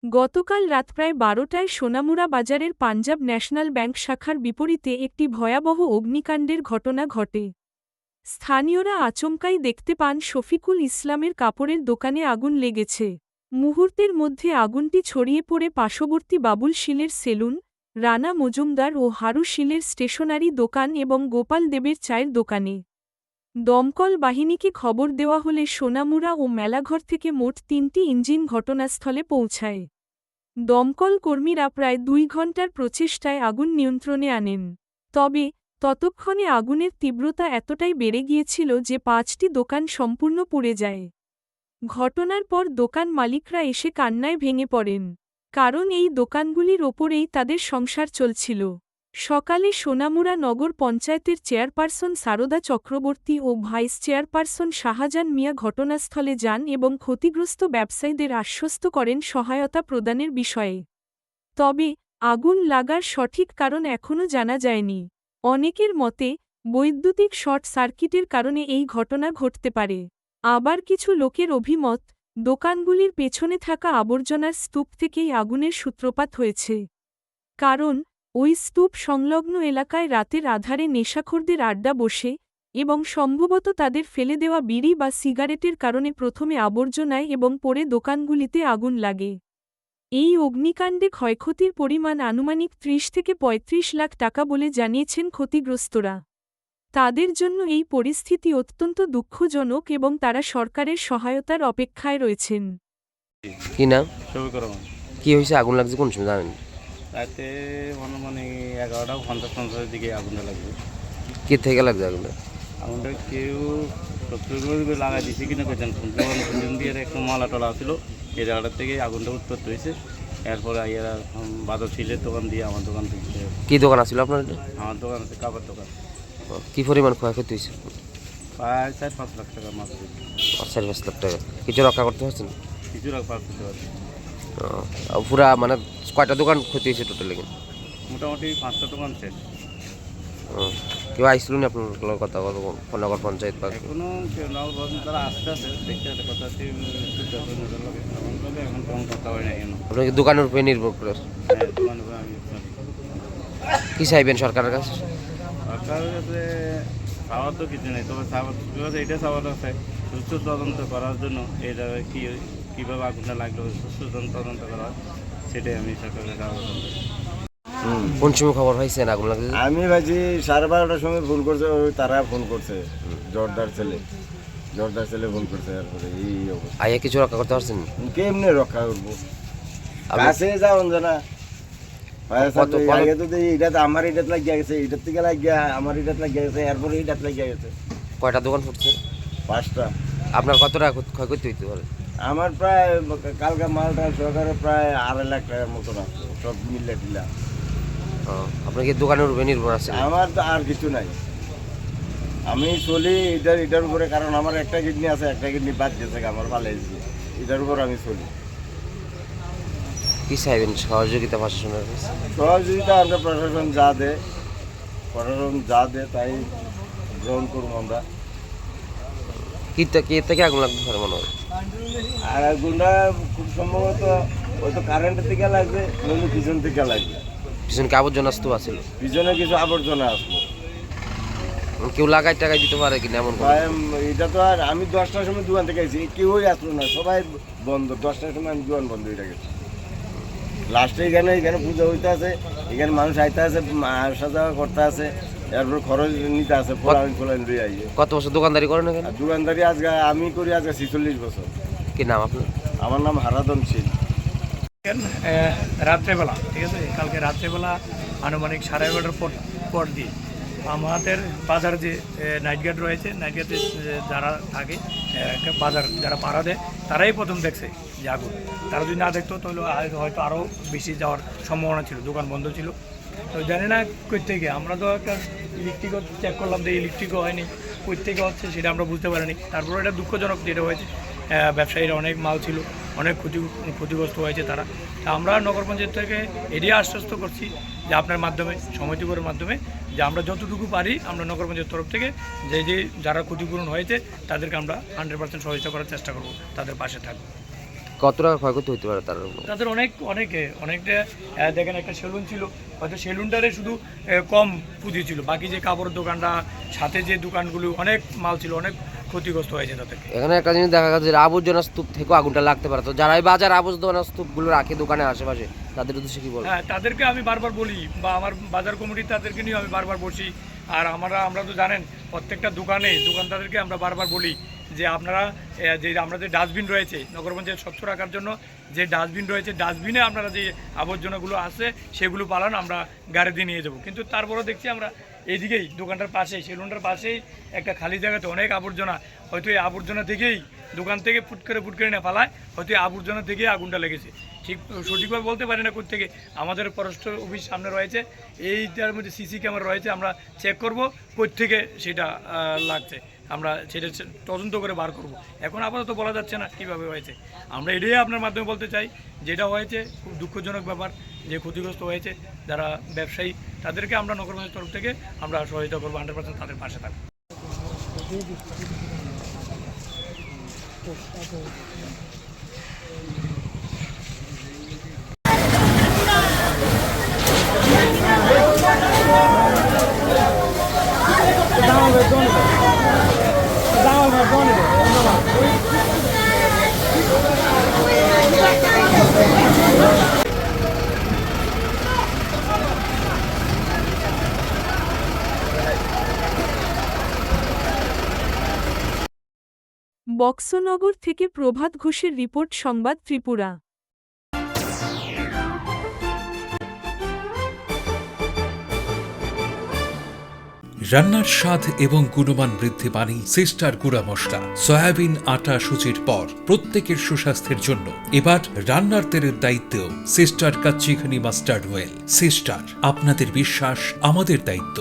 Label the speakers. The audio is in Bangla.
Speaker 1: গতকাল রাত প্রায় ১২টায় সোনামুড়া বাজারের পাঞ্জাব ন্যাশনাল ব্যাংক শাখার বিপরীতে একটি ভয়াবহ অগ্নিকাণ্ডের ঘটনা ঘটে। স্থানীয়রা আচমকাই দেখতে পান শফিকুল ইসলামের কাপড়ের দোকানে আগুন লেগেছে। মুহূর্তের মধ্যে আগুনটি ছড়িয়ে পড়ে পার্শ্ববর্তী বাবুল শীলের সেলুন, রানা মজুমদার ও হারু শীলের স্টেশনারি দোকান এবং গোপাল দেবের চায়ের দোকানে। দমকল বাহিনীকে খবর দেওয়া হলে সোনামুড়া ও মেলাঘর থেকে মোট ৩টি ইঞ্জিন ঘটনাস্থলে পৌঁছায়। দমকল কর্মীরা প্রায় ২ ঘণ্টার প্রচেষ্টায় আগুন নিয়ন্ত্রণে আনেন। তবে ততক্ষণে আগুনের তীব্রতা এতটাই বেড়ে গিয়েছিল যে ৫টি দোকান সম্পূর্ণ পুড়ে যায়। ঘটনার পর দোকান মালিকরা এসে কান্নায় ভেঙে পড়েন, কারণ এই দোকানগুলির ওপরেই তাদের সংসার চলছিল। সকালে সোনামুড়া নগর পঞ্চায়েতের চেয়ারপারসন সারদা চক্রবর্তী ও ভাইস চেয়ারপারসন শাহজাহান মিয়া ঘটনাস্থলে যান এবং ক্ষতিগ্রস্ত ব্যবসায়ীদের আশ্বস্ত করেন সহায়তা প্রদানের বিষয়ে। তবে আগুন লাগার সঠিক কারণ এখনও জানা যায়নি। অনেকের মতে, বৈদ্যুতিক শর্ট সার্কিটের কারণে এই ঘটনা ঘটতে পারে। আবার কিছু লোকের অভিমত, দোকানগুলির পেছনে থাকা আবর্জনার স্তূপ থেকেই আগুনের সূত্রপাত হয়েছে। কারণ ওই স্তূপ সংলগ্ন এলাকায় রাতের আধারে নেশাখোরদের আড্ডা বসে এবং সম্ভবত তাদের ফেলে দেওয়া বিড়ি বা সিগারেটের কারণে প্রথমে আবর্জনায় এবং পরে দোকানগুলিতে আগুন লাগে। এই অগ্নিকাণ্ডে ক্ষয়ক্ষতির পরিমাণ আনুমানিক ৩০ থেকে ৩৫ লাখ টাকা বলে জানিয়েছেন ক্ষতিগ্রস্তরা। তাদের জন্য এই পরিস্থিতি অত্যন্ত দুঃখজনক এবং তারা সরকারের সহায়তার অপেক্ষায় রয়েছেন।
Speaker 2: কি নাম?
Speaker 3: শফিকুর রহমান।
Speaker 2: কি হয়েছে? আগুন লাগছে কোন সময় জানেন?
Speaker 3: রাতে মানে 11:50-50 দিকে আগুনটা লাগবে।
Speaker 2: কে থেকে লাগছে আগুনটা?
Speaker 3: আগুনটা কেউ সত্যি লাগাই দিয়েছে কিনা পেতেন কোন দিয়ে একটু মালা টলা ছিল, এই জায়গাটার থেকে আগুনটা উৎপত্তি হয়েছে। এরপরে আইয়ারা বাদল শিলের দোকান দিয়ে আমার দোকান থেকে।
Speaker 2: কি দোকান আছিল আপনার?
Speaker 3: আমার দোকান আছে কাপড় দোকান।
Speaker 2: কি পরিমাণ ক্ষয়ক্ষতি হয়েছে?
Speaker 3: প্রায় 4-5 লাখ টাকার মাছ।
Speaker 2: 4-5 লাখ টাকা। কিছু রক্ষা করতে পারছেন?
Speaker 3: কিছু রক্ষা করতে পারছি।
Speaker 2: পুরা মানে কয়টা দোকান ক্ষতি হয়েছে টোটালি?
Speaker 3: মোটামুটি 5টা দোকান শেষ।
Speaker 2: কেউ আইসল না আপনার কথা নগর পঞ্চায়েত?
Speaker 3: এখনো কেউ নাও বলেন, তারা আসতে আছে দেখতে একটা কথা আছে এখন তেমন কথা হয় না। কেন
Speaker 2: আপনার কি দোকানের উপরে নির্ভর করে?
Speaker 3: হ্যাঁ, দোকানের উপরে আমি
Speaker 2: কি চাইবেন সরকারের কাছে?
Speaker 3: সরকারের কাছে চাওয়ার তো কিছু নেই, তবে এটা চাওয়ার আছে সুস্থ তদন্ত করার জন্য। এটা কীভাবে আগুনটা লাগলো সুস্থ তদন্ত করা হয়, সেটাই আমি সরকারের আবেদন করি।
Speaker 2: কোন সময় খবর হয়েছে আগুন লাগছে?
Speaker 4: আমি ভাবছি 12:30টার সময় ফোন করছে, ওই তারা ফোন করছে, জোরদার ছেলে ফোন করছে। তারপরে এই অবস্থা।
Speaker 2: আইয়া কিছু রক্ষা করতে পারছেন?
Speaker 4: কেমনে রক্ষা করবো? কাছে যাওন জানা আগে তো এটা আমার এটাত লাগিয়া গেছে, এটার থেকে লাগিয়া আমার এটাত লাগিয়া গেছে, এরপরে এটাত লাগিয়া গেছে।
Speaker 2: কয়টা দোকান ফুটছে?
Speaker 4: 5টা।
Speaker 2: আপনার কত টাকা ক্ষয়ক্ষতি হইতে পারে?
Speaker 4: আমার প্রায় কালকা মালটা সরকারের প্রায় 2.5 লাখ টাকার মতন আছে, সব মিল্লা টিল্লা।
Speaker 2: আপনার কি দোকানের উপরে নির্ভর আছে?
Speaker 4: আমার তো আর কিছু নাই, আমি চলি এটার উপরে। কারণ আমার একটা কিডনি আছে, একটা কিডনি বাদ গেছে আমার পালাইছি, এটার উপর আমি চলি।
Speaker 2: কি চাইবেন সহযোগিতা প্রশাসনের কাছে?
Speaker 4: সহযোগিতা আমরা প্রশাসন যা দে তাই গ্রহণ করবো আমরা।
Speaker 2: কি থেকে আগুন লাগতে পারে মনে হয়?
Speaker 4: আর আগুনটা খুব সম্ভবত হয়তো কারেন্টের থেকে লাগবে, নইলে পিছন থেকে লাগবে।
Speaker 2: পিছনে কি আবর্জনা স্তূপ আছিল?
Speaker 4: পিছনে কিছু আবর্জনা আসলো।
Speaker 2: কেউ লাগাই টাকাই দিতে পারে কিনা এমন?
Speaker 4: এটা তো আর আমি 10টার সময় দোকান থেকে আইছি, কেউই আসলো না, সবাই বন্ধ। 10টার সময় আমি দোকান বন্ধ হয়ে গেছি। লাস্টে এখানে পুজো হইতে আছে, এখানে মানুষ আইতে আছে, আসা যাওয়া করতে আছে, এরপর খরচ নিতে আছে, ফলাইন লই আইয়ে।
Speaker 2: কত বছর দোকানদারি করেন এখানে?
Speaker 4: দোকানদারি আজকে আমি করি আজকে 46 বছর।
Speaker 2: কি নাম আপনার?
Speaker 4: আমার নাম হারাদন শীল।
Speaker 5: রাত্রেবেলা, ঠিক আছে, কালকে রাত্রেবেলা আনুমানিক 11:30 পর দিয়ে আমাদের বাজার যে নাইট গার্ড রয়েছে, নাইট গার্ডে যারা থাকে বাজার যারা পাড়া দেয়, তারাই প্রথম দেখছে যে আগুন। তারা যদি না দেখতো তাহলে হয়তো আরও বেশি যাওয়ার সম্ভাবনা ছিল, দোকান বন্ধ ছিল। তো জানি না কই থেকে, আমরা তো একটা ইলেকট্রিকও চেক করলাম যে ইলেকট্রিকও হয়নি, কই থেকে হচ্ছে সেটা আমরা বুঝতে পারিনি। তারপরে এটা দুঃখজনক যেটা হয়েছে, ব্যবসায়ীরা অনেক মাল ছিল, অনেক ক্ষতিগ্রস্ত হয়েছে তারা। আমরা নগর পঞ্চায়েত থেকে এরিয়া আশ্বস্ত করছি যে আপনার মাধ্যমে, সমিতিগুলোর মাধ্যমে, যে আমরা যতটুকু পারি আমরা নগর পঞ্চায়েত তরফ থেকে যে যারা ক্ষতিপূরণ হয়েছে তাদেরকে আমরা 100% সহযোগিতা করার চেষ্টা করব, তাদের পাশে থাকবো।
Speaker 2: কত টাকা ক্ষয়ক্ষতি হতে পারে তার?
Speaker 5: তাদের অনেকটা দেখেন একটা সেলুন ছিল, হয়তো সেলুনটারে শুধু কম পুঁজি ছিল, বাকি যে কাপড়ের দোকানটা সাথে যে দোকানগুলো অনেক মাল ছিল, অনেক ক্ষতিগ্রস্ত হয়েছে তাদের।
Speaker 2: এখানে একটা জিনিস দেখা গেছে যে আবর্জনা স্তূপ থেকেও আগুনটা লাগতে পারে, তো যারা এই বাজার আবর্জনা স্তূপগুলো রাখে দোকানের আশেপাশে তাদের উদ্দেশ্যে কি বলবো?
Speaker 5: হ্যাঁ, তাদেরকে আমি বারবার বলি, বা আমার বাজার কমিটি তাদেরকে নিয়ে আমি বারবার বসি। আর আমরা তো জানেন প্রত্যেকটা দোকানদারদেরকে আমরা বারবার বলি যে আপনারা যে আমরা যে ডাস্টবিন রয়েছে নগর পঞ্চায়েত স্বচ্ছ রাখার জন্য, যে ডাস্টবিন রয়েছে ডাস্টবিনে আপনারা যে আবর্জনাগুলো আছে সেগুলো পালান, আমরা গাড়ি দিয়ে নিয়ে যাবো। কিন্তু তারপরেও দেখছি আমরা এইদিকেই দোকানটার পাশেই সেলুনটার পাশেই একটা খালি জায়গাতে অনেক আবর্জনা, হয়তো এই আবর্জনা থেকেই দোকান থেকে ফুট করে না পালায়, হয়তো এই আবর্জনা থেকেই আগুনটা লেগেছে। ঠিক সঠিকভাবে বলতে পারি না কোত্থেকে। আমাদের ফরেস্ট অফিস সামনে রয়েছে, এইটার মধ্যে সিসি ক্যামেরা রয়েছে, আমরা চেক করবো কোত্থেকে সেটা লাগছে, আমরা সেটা তদন্ত করে বার করব। এখন আপাতত বলা যাচ্ছে না কীভাবে হয়েছে। আমরা এটাই আপনার মাধ্যমে বলতে চাই, যেটা হয়েছে খুব দুঃখজনক ব্যাপার, যে ক্ষতিগ্রস্ত হয়েছে যারা ব্যবসায়ী তাদেরকে আমরা নগর পঞ্চায়েত তরফ থেকে আমরা সহায়তা করবো, 100% তাদের পাশে থাকবো।
Speaker 1: বক্সনগর থেকে প্রভাত ঘোষের রিপোর্ট, সংবাদ ত্রিপুরা।
Speaker 6: রান্নার স্বাদ এবং গুণমান বৃদ্ধি পানি সিস্টার গুঁড়া মশলা, সয়াবিন আটা সুচির পর প্রত্যেকের সুস্বাস্থ্যের জন্য এবার রান্নার তেলের দায়িত্বেও সিস্টার কাচ্চিখানি মাস্টার্ড অয়েল। সিস্টার, আপনাদের বিশ্বাস আমাদের দায়িত্ব।